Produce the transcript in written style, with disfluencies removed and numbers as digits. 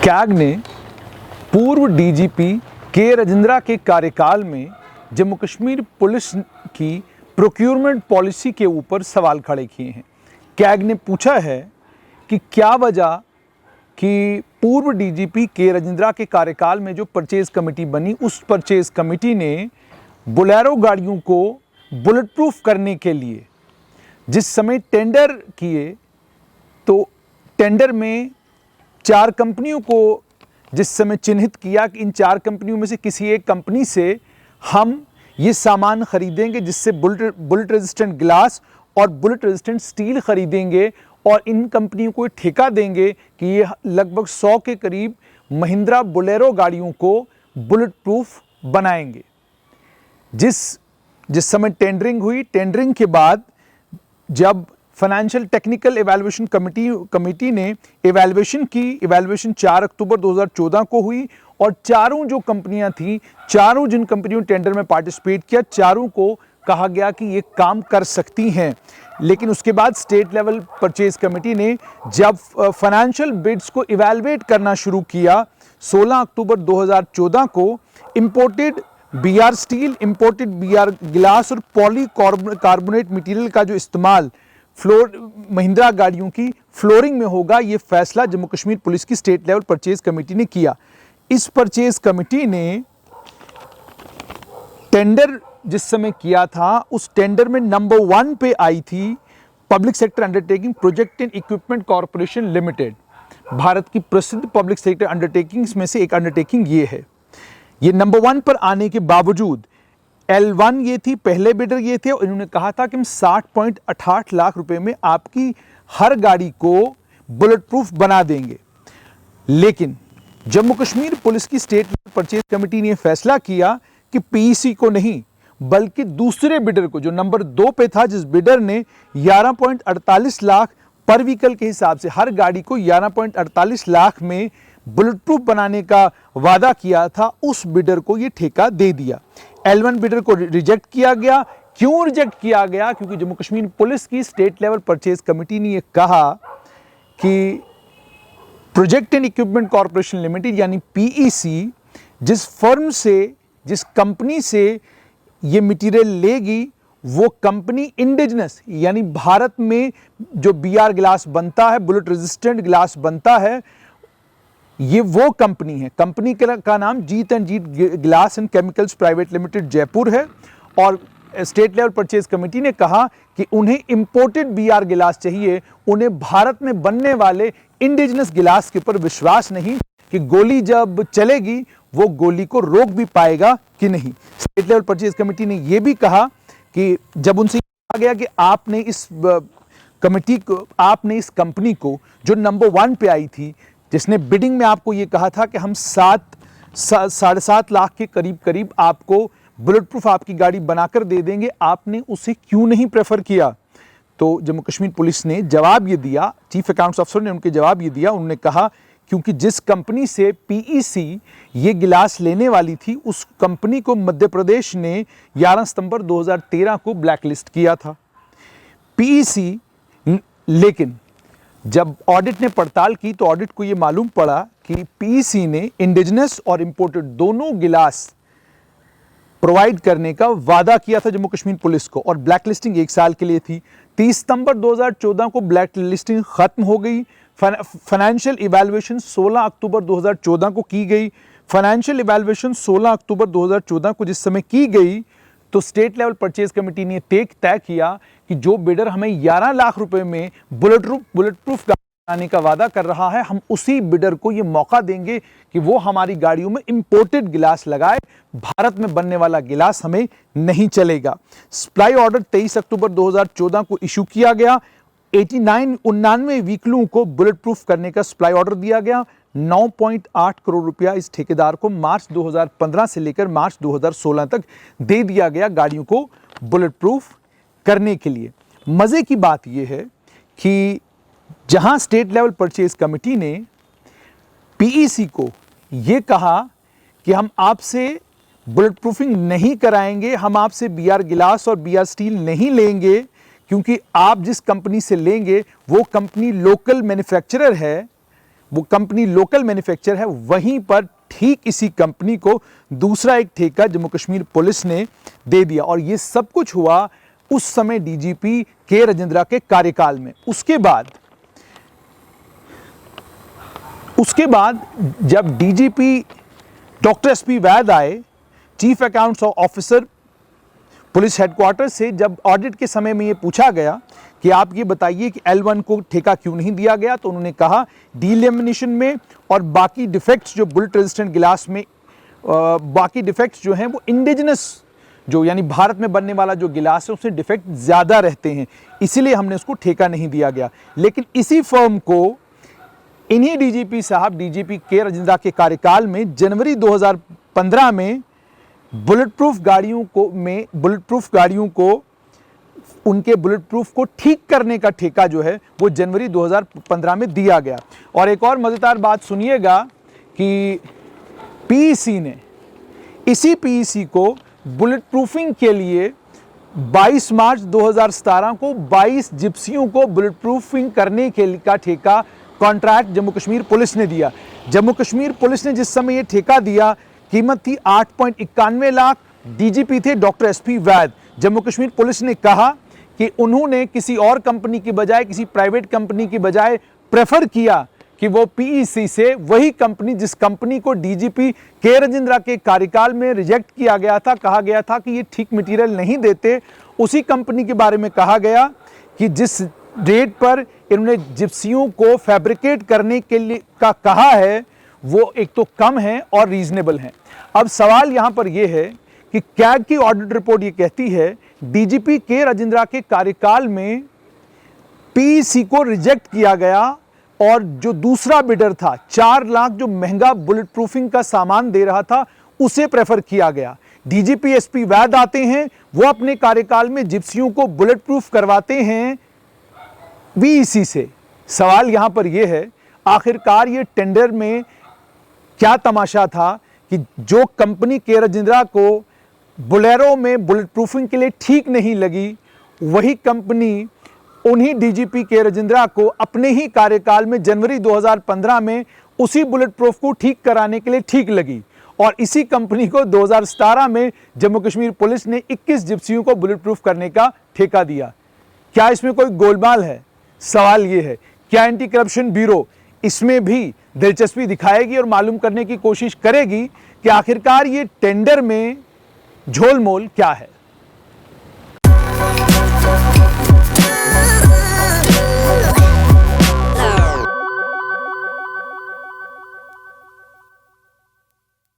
CAG ने पूर्व DGP के राजेंद्रा के कार्यकाल में जम्मू कश्मीर पुलिस की प्रोक्योरमेंट पॉलिसी के ऊपर सवाल खड़े किए हैं। कैग ने पूछा है कि क्या वजह कि पूर्व डीजीपी के राजेंद्रा के कार्यकाल में जो परचेज कमेटी बनी, उस परचेज कमेटी ने बोलेरो गाड़ियों को बुलेट प्रूफ करने के लिए जिस समय टेंडर किए, तो टेंडर में 4 कंपनियों को जिस समय चिन्हित किया कि इन 4 कंपनियों में से किसी एक कंपनी से हम ये सामान खरीदेंगे जिससे बुलेट रेजिस्टेंट ग्लास और बुलेट रेजिस्टेंट स्टील खरीदेंगे और इन कंपनियों को ठेका देंगे कि ये लगभग 100 के करीब महिंद्रा बोलेरो गाड़ियों को बुलेट प्रूफ बनाएंगे। जिस समय टेंडरिंग हुई, टेंडरिंग के बाद जब फाइनेंशियल टेक्निकल एवैल्यूएशन कमेटी ने एवैल्यूएशन की, एवैल्यूएशन 4 अक्टूबर 2014 को हुई और चारों जो कंपनियां थी, चारों जिन कंपनियों ने टेंडर में पार्टिसिपेट किया, चारों को कहा गया कि ये काम कर सकती हैं। लेकिन उसके बाद स्टेट लेवल परचेज कमेटी ने जब फाइनेंशियल बिड्स को इवैल्यूएट करना शुरू किया 16 अक्टूबर 2014 को, imported BR steel, imported BR glass और पॉलीकार्बोनेट मटेरियल का जो इस्तेमाल महिंद्रा गाड़ियों की फ्लोरिंग में होगा, ये फैसला जम्मू कश्मीर पुलिस की स्टेट लेवल परचेज कमेटी ने किया। इस परचेज कमेटी ने टेंडर जिस समय किया था, उस टेंडर में नंबर 1 पे आई थी public sector undertaking project and equipment corporation limited. Bharat की प्रसिद्ध पब्लिक सेक्टर अंडरटेकिंग्स में से एक अंडरटेकिंग ये है। ये नंबर 1 पर आने के बावजूद L1 ये थी, पहले बिडर ये थे और इन्होंने कहा था कि हम 60.68 लाख रुपए में आपकी हर गाड़ी को बुलेट प्रूफ बना देंगे। लेकिन जम्मू कश्मीर पुलिस की स्टेट परचेज कमेटी ने फैसला किया कि पीईसी को नहीं बल्कि दूसरे बिडर को, जो नंबर 2 पे था, जिस बिडर ने 11.48 लाख पर व्हीकल के हिसाब से हर गाड़ी को 11.48 लाख में बुलेट प्रूफ बनाने का वादा किया था, उस बिडर को यह ठेका दे दिया। L1 बिडर को रिजेक्ट किया गया। क्यों रिजेक्ट किया गया? क्योंकि जम्मू कश्मीर पुलिस की स्टेट लेवल परचेज कमेटी ने यह कहा कि project and equipment corporation limited यानी पीईसी जिस फर्म से, जिस कंपनी से ये मटेरियल लेगी, वो कंपनी इंडिजिनस यानी भारत में जो बीआर ग्लास बनता है, बुलेट रेजिस्टेंट ग्लास बनता है, ये वो कंपनी है। कंपनी का नाम Jeet and Jeet glass and chemicals private limited Jaipur है। और स्टेट लेवल परचेज कमेटी ने कहा कि उन्हें इंपोर्टेड बीआर गिलास चाहिए, उन्हें भारत में बनने वाले इंडिजिनस गिलास के ऊपर विश्वास नहीं कि गोली जब चलेगी वो गोली को रोक भी पाएगा कि नहीं। स्टेट लेवल परचेज कमेटी ने यह भी कहा कि जब उनसे कहा गया कि आपने इस कंपनी को जो नंबर 1 पे आई थी, जिसने बिडिंग में आपको ये कहा था कि हम 7.5 लाख के करीब आपको बुलेट प्रूफ आपकी गाड़ी बनाकर दे देंगे, आपने उसे क्यों नहीं प्रेफर किया? तो जम्मू कश्मीर पुलिस ने जवाब ये दिया, चीफ अकाउंट्स अफसर ने उनके जवाब ये दिया, उन्होंने कहा क्योंकि जिस कंपनी से पीईसी ये गिलास लेने वाली थी, उस कंपनी को मध्य प्रदेश ने 11 सितंबर 2013 को ब्लैकलिस्ट किया था। पीईसी, लेकिन जब ऑडिट ने पड़ताल की तो ऑडिट को ये मालूम पड़ा कि पीईसी ने इंडिजिनस और इंपोर्टेड दोनों गिलास प्रोवाइड करने का वादा किया था जम्मू कश्मीर पुलिस को, और ब्लैकलिस्टिंग 1 साल के लिए थी। 30 सितंबर 2014 को ब्लैकलिस्टिंग खत्म हो गई। फाइनेंशियल इवैल्यूएशन 16 अक्टूबर 2014 को की गई। फाइनेंशियल इवैल्यूएशन 16 अक्टूबर 2014 को जिस समय की गई, तो स्टेट लेवल परचेज कमेटी ने तय किया कि जो बिडर हमें 11 लाख रुपए में बुलेट प्रूफ बनाने का वादा कर रहा है, हम उसी बिडर को ये मौका देंगे कि वो हमारी गाड़ियों में इंपोर्टेड गिलास लगाए, भारत में बनने वाला गिलास हमें नहीं चलेगा। सप्लाई ऑर्डर 23 अक्टूबर 2014 को इशू किया गया। 89 व्हीकलों को बुलेट प्रूफ करने का सप्लाई ऑर्डर दिया गया। 9.8 करोड़ रुपया इस ठेकेदार को मार्च 2015 से लेकर मार्च 2016 तक दे दिया गया गाड़ियों को बुलेट प्रूफ करने के लिए। मजे की बात यह है कि जहां स्टेट लेवल परचेज कमेटी ने पीईसी को यह कहा कि हम आपसे बुलेट प्रूफिंग नहीं कराएंगे, हम आपसे बीआर गिलास और बीआर स्टील नहीं लेंगे, क्योंकि आप जिस कंपनी से लेंगे वो कंपनी लोकल मैन्युफैक्चरर है, वो कंपनी लोकल मैन्युफैक्चर है, वहीं पर ठीक इसी कंपनी को दूसरा एक ठेका जम्मू कश्मीर पुलिस ने दे दिया। और ये सब कुछ हुआ उस समय डीजीपी के राजेंद्रा के कार्यकाल में। उसके बाद जब डीजीपी डॉक्टर एसपी वैद आए, chief accounts officer police headquarter से, जब ऑडिट के समय में ये पूछा गया कि आप ये बताइए कि L1 को ठेका क्यों नहीं दिया गया, तो उन्होंने कहा डीलेमिनेशन में और बाकी डिफेक्ट्स जो बुलेट रेजिस्टेंट गिलास में बाकी डिफेक्ट्स जो हैं वो इंडिजिनस जो यानी भारत में बनने वाला जो गिलास है उसमें डिफेक्ट ज़्यादा रहते हैं, इसीलिए हमने उसको ठेका नहीं दिया गया। लेकिन इसी फर्म को इन्हीं डीजीपी साहब, डीजीपी के राजेंद्रा के कार्यकाल में जनवरी 2015 में बुलेट प्रूफ गाड़ियों को उनके बुलेट प्रूफ को ठीक करने का ठेका जो है वो जनवरी 2015 में दिया गया। और एक और मज़ेदार बात सुनिएगा कि पीईसी ने इसी पीईसी को बुलेट प्रूफिंग के लिए 22 मार्च 2017 को 22 जिप्सियों को बुलेट प्रूफिंग करने के का ठेका कॉन्ट्रैक्ट जम्मू कश्मीर पुलिस ने दिया। जम्मू कश्मीर पुलिस ने जिस समय ये ठेका दिया, कीमत थी 8.91 लाख। डीजीपी थे डॉक्टर एसपी वैद। जम्मू कश्मीर पुलिस ने कहा कि उन्होंने किसी और कंपनी की बजाय, किसी प्राइवेट कंपनी की बजाय प्रेफर किया कि वो पीईसी से, वही कंपनी जिस कंपनी को डीजीपी के राजेंद्रा के कार्यकाल में रिजेक्ट किया गया था, कहा गया था कि ये ठीक मटेरियल नहीं देते, उसी कंपनी के बारे में कहा गया कि जिस रेट पर इन्होंने जिप्सियों को फैब्रिकेट करने के लिए का कहा है वो एक तो कम है और रीजनेबल है। अब सवाल यहां पर यह है कि कैग की ऑडिट रिपोर्ट ये कहती है डीजीपी के राजेंद्रा के कार्यकाल में पीईसी को रिजेक्ट किया गया और जो दूसरा बिडर था 4 लाख जो महंगा बुलेट प्रूफिंग का सामान दे रहा था उसे प्रेफर किया गया। डीजीपी एसपी वैद आते हैं, वो अपने कार्यकाल में जिप्सियों को बुलेट प्रूफ करवाते हैं वीईसी से। सवाल यहां पर यह है आखिरकार ये टेंडर में क्या तमाशा था कि जो कंपनी के राजेंद्रा को बोलेरो में बुलेट प्रूफिंग के लिए ठीक नहीं लगी, वही कंपनी उन्हीं डीजीपी के राजेंद्रा को अपने ही कार्यकाल में जनवरी 2015 में उसी बुलेट प्रूफ को ठीक कराने के लिए ठीक लगी। और इसी कंपनी को 2017 में जम्मू कश्मीर पुलिस ने 21 जिप्सियों को बुलेट प्रूफ करने का ठेका दिया। क्या इसमें कोई गोलमाल है? सवाल यह है। क्या एंटी करप्शन ब्यूरो इसमें भी दिलचस्पी दिखाएगी और मालूम करने की कोशिश करेगी कि आखिरकार ये टेंडर में झोलमोल क्या है?